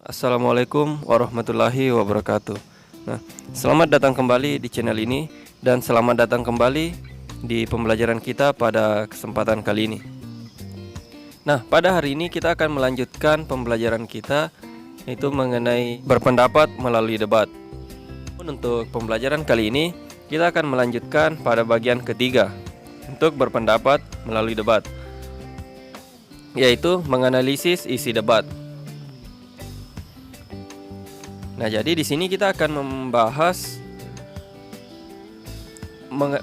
Assalamualaikum warahmatullahi wabarakatuh. Nah, selamat datang kembali di channel ini dan selamat datang kembali di pembelajaran kita pada kesempatan kali ini. Nah, pada hari ini kita akan melanjutkan pembelajaran kita yaitu mengenai berpendapat melalui debat. Untuk pembelajaran kali ini kita akan melanjutkan pada bagian ketiga untuk berpendapat melalui debat, yaitu menganalisis isi debat. Nah, jadi di sini kita akan membahas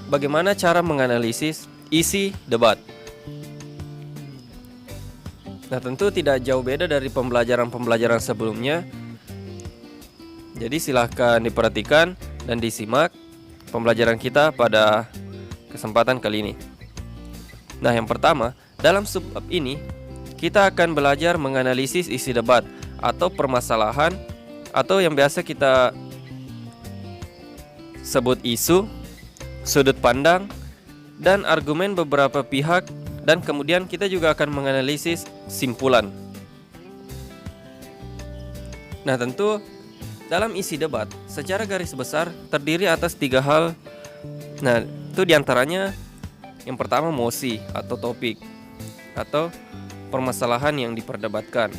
bagaimana cara menganalisis isi debat. Nah, tentu tidak jauh beda dari pembelajaran-pembelajaran sebelumnya. Jadi silahkan diperhatikan dan disimak pembelajaran kita pada kesempatan kali ini. Nah, yang pertama, dalam subbab ini kita akan belajar menganalisis isi debat atau permasalahan, atau yang biasa kita sebut isu, sudut pandang, dan argumen beberapa pihak, dan kemudian kita juga akan menganalisis simpulan. Nah, tentu dalam isi debat secara garis besar terdiri atas 3 hal. Nah, itu diantaranya yang pertama mosi atau topik atau permasalahan yang diperdebatkan.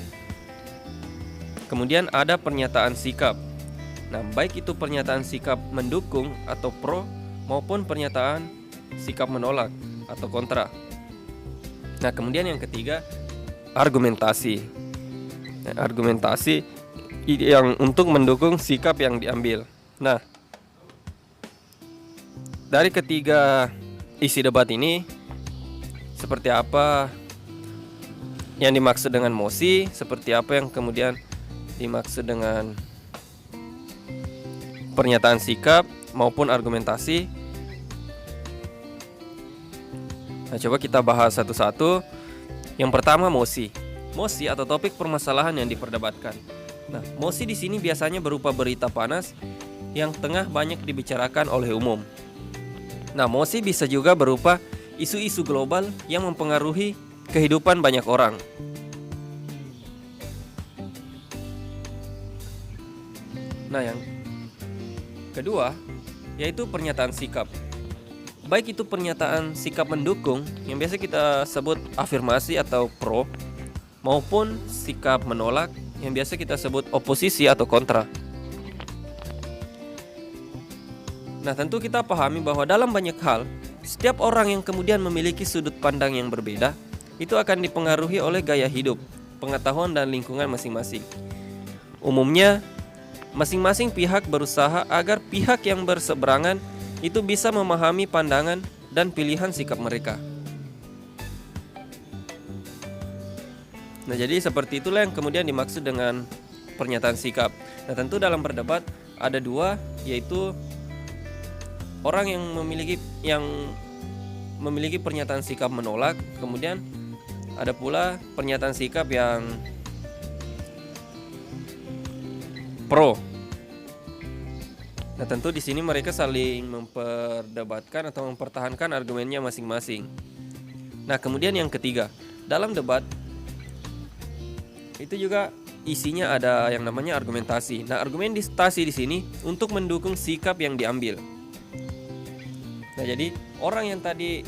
Kemudian ada pernyataan sikap. Nah, baik itu pernyataan sikap mendukung atau pro maupun pernyataan sikap menolak atau kontra. Nah, kemudian yang ketiga argumentasi. Nah, argumentasi yang untuk mendukung sikap yang diambil. Nah, dari ketiga isi debat ini, seperti apa yang dimaksud dengan mosi, seperti apa yang kemudian dimaksud dengan pernyataan sikap maupun argumentasi. Nah, coba kita bahas satu-satu. Yang pertama, mosi. Mosi atau topik permasalahan yang diperdebatkan. Nah, mosi di sini biasanya berupa berita panas yang tengah banyak dibicarakan oleh umum. Nah, mosi bisa juga berupa isu-isu global yang mempengaruhi kehidupan banyak orang. Nah, yang kedua yaitu pernyataan sikap. Baik itu pernyataan sikap mendukung yang biasa kita sebut afirmasi atau pro, maupun sikap menolak yang biasa kita sebut oposisi atau kontra. Nah, tentu kita pahami bahwa dalam banyak hal, setiap orang yang kemudian memiliki sudut pandang yang berbeda itu akan dipengaruhi oleh gaya hidup, pengetahuan, dan lingkungan masing-masing. Umumnya masing-masing pihak berusaha agar pihak yang berseberangan itu bisa memahami pandangan dan pilihan sikap mereka. Nah, jadi seperti itulah yang kemudian dimaksud dengan pernyataan sikap. Nah, tentu dalam berdebat ada 2, yaitu orang yang memiliki pernyataan sikap menolak, kemudian ada pula pernyataan sikap yang pro. Nah, tentu di sini mereka saling memperdebatkan atau mempertahankan argumennya masing-masing. Nah, kemudian yang ketiga, dalam debat itu juga isinya ada yang namanya argumentasi. Nah, argumentasi di sini untuk mendukung sikap yang diambil. Nah, jadi orang yang tadi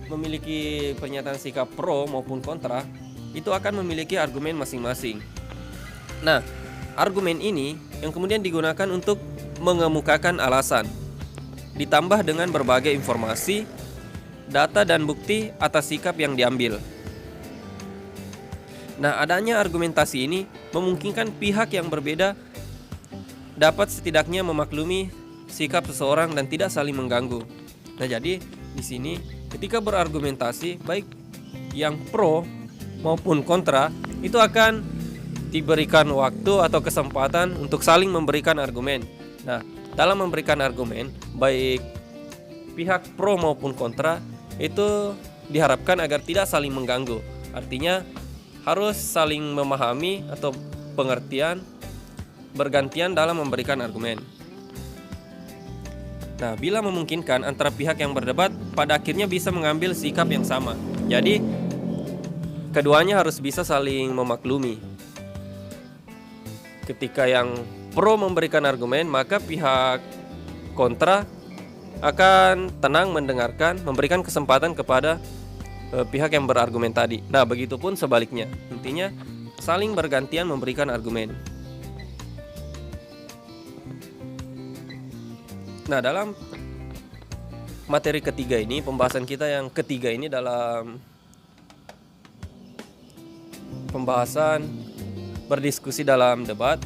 memiliki pernyataan sikap pro maupun kontra itu akan memiliki argumen masing-masing. Nah, argumen ini yang kemudian digunakan untuk mengemukakan alasan, ditambah dengan berbagai informasi, data, dan bukti atas sikap yang diambil. Nah, adanya argumentasi ini memungkinkan pihak yang berbeda dapat setidaknya memaklumi sikap seseorang dan tidak saling mengganggu. Nah, jadi di sini ketika berargumentasi, baik yang pro maupun kontra itu akan diberikan waktu atau kesempatan untuk saling memberikan argumen. Nah, dalam memberikan argumen, baik pihak pro maupun kontra itu diharapkan agar tidak saling mengganggu. Artinya harus saling memahami atau pengertian bergantian dalam memberikan argumen. Nah, bila memungkinkan antara pihak yang berdebat pada akhirnya bisa mengambil sikap yang sama. Jadi keduanya harus bisa saling memaklumi. ketika yang pro memberikan argumen, maka pihak kontra akan tenang mendengarkan, memberikan kesempatan kepada pihak yang berargumen tadi. Nah, begitupun sebaliknya. Intinya saling bergantian memberikan argumen. Nah, dalam materi ketiga ini, pembahasan kita yang ketiga ini dalam pembahasan berdiskusi dalam debat,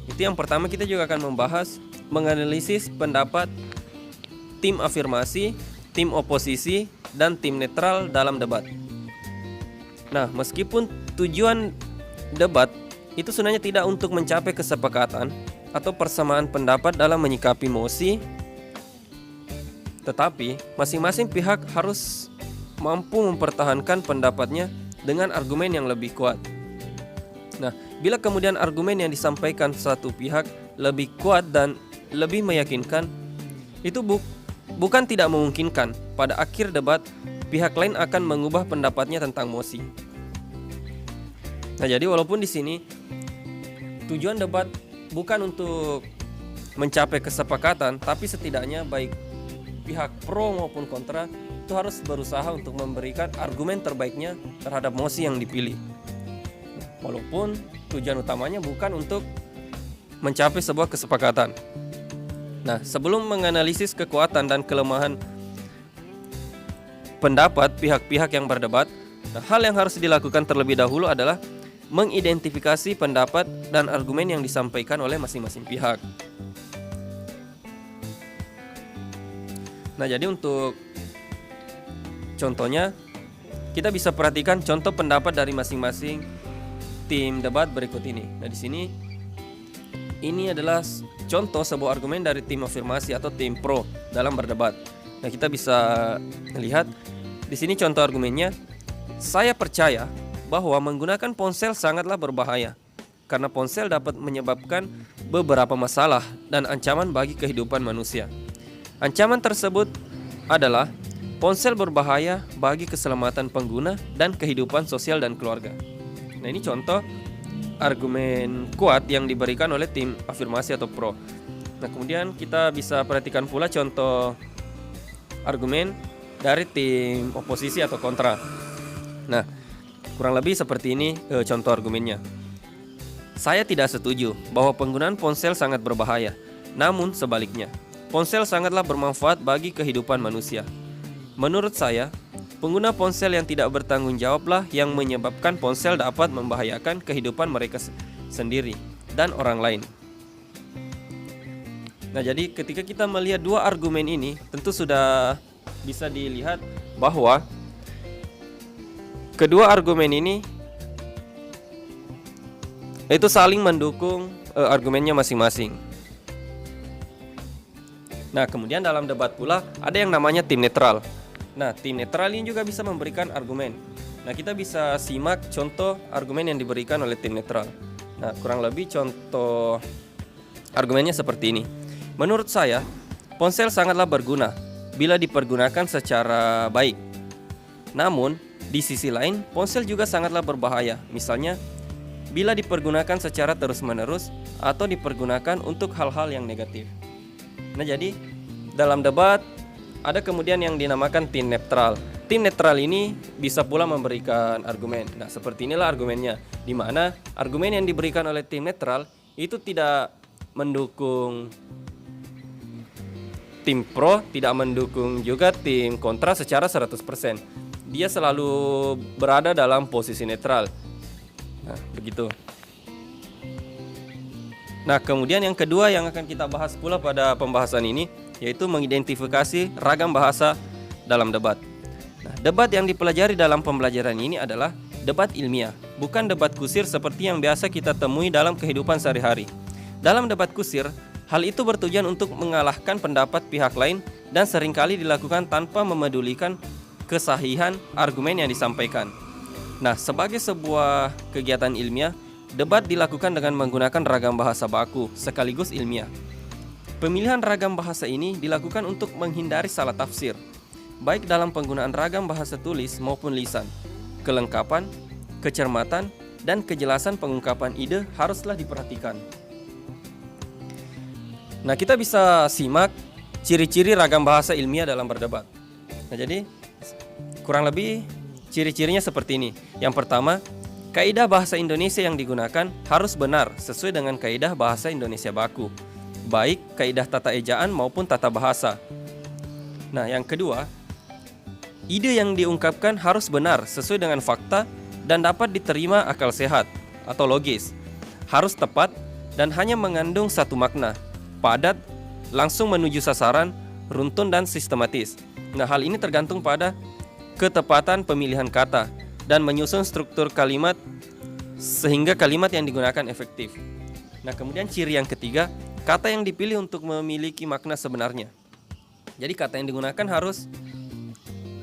itu yang pertama kita juga akan membahas menganalisis pendapat tim afirmasi, tim oposisi, dan tim netral dalam debat. Nah, meskipun tujuan debat itu sebenarnya tidak untuk mencapai kesepakatan atau persamaan pendapat dalam menyikapi mosi, tetapi masing-masing pihak harus mampu mempertahankan pendapatnya dengan argumen yang lebih kuat. Nah, bila kemudian argumen yang disampaikan satu pihak lebih kuat dan lebih meyakinkan, itu bukan tidak memungkinkan pada akhir debat pihak lain akan mengubah pendapatnya tentang mosi. Nah, jadi walaupun di sini tujuan debat bukan untuk mencapai kesepakatan, tapi setidaknya baik pihak pro maupun kontra itu harus berusaha untuk memberikan argumen terbaiknya terhadap mosi yang dipilih. Walaupun tujuan utamanya bukan untuk mencapai sebuah kesepakatan. Nah, sebelum menganalisis kekuatan dan kelemahan pendapat pihak-pihak yang berdebat, hal yang harus dilakukan terlebih dahulu adalah mengidentifikasi pendapat dan argumen yang disampaikan oleh masing-masing pihak. Nah, jadi untuk contohnya, kita bisa perhatikan contoh pendapat dari masing-masing tim debat berikut ini. Nah, di sini ini adalah contoh sebuah argumen dari tim afirmasi atau tim pro dalam berdebat. Nah, kita bisa lihat di sini contoh argumennya. Saya percaya bahwa menggunakan ponsel sangatlah berbahaya karena ponsel dapat menyebabkan beberapa masalah dan ancaman bagi kehidupan manusia. Ancaman tersebut adalah ponsel berbahaya bagi keselamatan pengguna dan kehidupan sosial dan keluarga. Nah, ini contoh argumen kuat yang diberikan oleh tim afirmasi atau pro. Nah, kemudian kita bisa perhatikan pula contoh argumen dari tim oposisi atau kontra. Nah, kurang lebih seperti ini contoh argumennya. Saya tidak setuju bahwa penggunaan ponsel sangat berbahaya. Namun sebaliknya, ponsel sangatlah bermanfaat bagi kehidupan manusia. Menurut saya, pengguna ponsel yang tidak bertanggung jawablah yang menyebabkan ponsel dapat membahayakan kehidupan mereka sendiri dan orang lain. Nah, jadi ketika kita melihat dua argumen ini, tentu sudah bisa dilihat bahwa kedua argumen ini itu saling mendukung argumennya masing-masing. Nah, kemudian dalam debat pula ada yang namanya tim netral. Nah, tim netral ini juga bisa memberikan argumen. Nah, kita bisa simak contoh argumen yang diberikan oleh tim netral. Nah, kurang lebih contoh argumennya seperti ini. Menurut saya, ponsel sangatlah berguna bila dipergunakan secara baik. Namun, di sisi lain, ponsel juga sangatlah berbahaya. Misalnya, bila dipergunakan secara terus-menerus atau dipergunakan untuk hal-hal yang negatif. Nah, jadi dalam debat ada kemudian yang dinamakan tim netral. Tim netral ini bisa pula memberikan argumen. Nah, seperti inilah argumennya, di mana argumen yang diberikan oleh tim netral itu tidak mendukung tim pro, tidak mendukung juga tim kontra secara 100%. Dia selalu berada dalam posisi netral. Nah, begitu. Nah, kemudian yang kedua yang akan kita bahas pula pada pembahasan ini, yaitu mengidentifikasi ragam bahasa dalam debat. Nah, debat yang dipelajari dalam pembelajaran ini adalah debat ilmiah, bukan debat kusir seperti yang biasa kita temui dalam kehidupan sehari-hari. Dalam debat kusir, hal itu bertujuan untuk mengalahkan pendapat pihak lain dan seringkali dilakukan tanpa memedulikan kesahihan argumen yang disampaikan. Nah, sebagai sebuah kegiatan ilmiah, debat dilakukan dengan menggunakan ragam bahasa baku sekaligus ilmiah. Pemilihan ragam bahasa ini dilakukan untuk menghindari salah tafsir, baik dalam penggunaan ragam bahasa tulis maupun lisan. Kelengkapan, kecermatan, dan kejelasan pengungkapan ide haruslah diperhatikan. Nah, kita bisa simak ciri-ciri ragam bahasa ilmiah dalam berdebat. Nah, jadi kurang lebih ciri-cirinya seperti ini. Yang pertama, kaidah bahasa Indonesia yang digunakan harus benar sesuai dengan kaidah bahasa Indonesia baku, baik kaidah tata ejaan maupun tata bahasa. Nah, yang kedua, ide yang diungkapkan harus benar sesuai dengan fakta dan dapat diterima akal sehat atau logis. Harus tepat dan hanya mengandung satu makna, padat, langsung menuju sasaran, runtun dan sistematis. Nah, hal ini tergantung pada ketepatan pemilihan kata dan menyusun struktur kalimat sehingga kalimat yang digunakan efektif. Nah, kemudian ciri yang ketiga, kata yang dipilih untuk memiliki makna sebenarnya. Jadi kata yang digunakan harus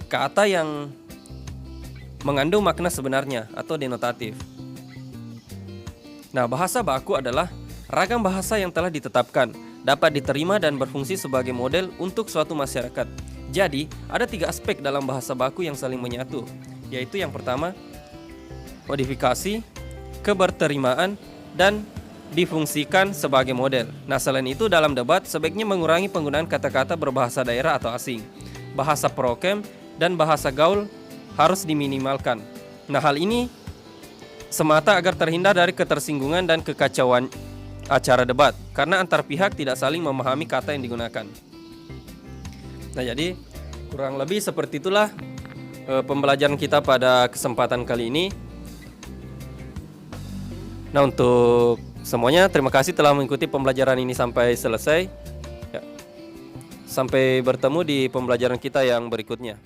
kata yang mengandung makna sebenarnya atau denotatif. Nah, bahasa baku adalah ragam bahasa yang telah ditetapkan, dapat diterima dan berfungsi sebagai model untuk suatu masyarakat. Jadi, ada 3 aspek dalam bahasa baku yang saling menyatu, yaitu yang pertama, kodifikasi, keberterimaan, dan difungsikan sebagai model. Nah, selain itu dalam debat sebaiknya mengurangi penggunaan kata-kata berbahasa daerah atau asing. Bahasa prokem dan bahasa gaul harus diminimalkan. Nah, hal ini semata agar terhindar dari ketersinggungan dan kekacauan acara debat, karena antar pihak tidak saling memahami kata yang digunakan. Nah, jadi kurang lebih seperti itulah pembelajaran kita pada kesempatan kali ini. Nah, untuk semuanya terima kasih telah mengikuti pembelajaran ini sampai selesai. Sampai bertemu di pembelajaran kita yang berikutnya.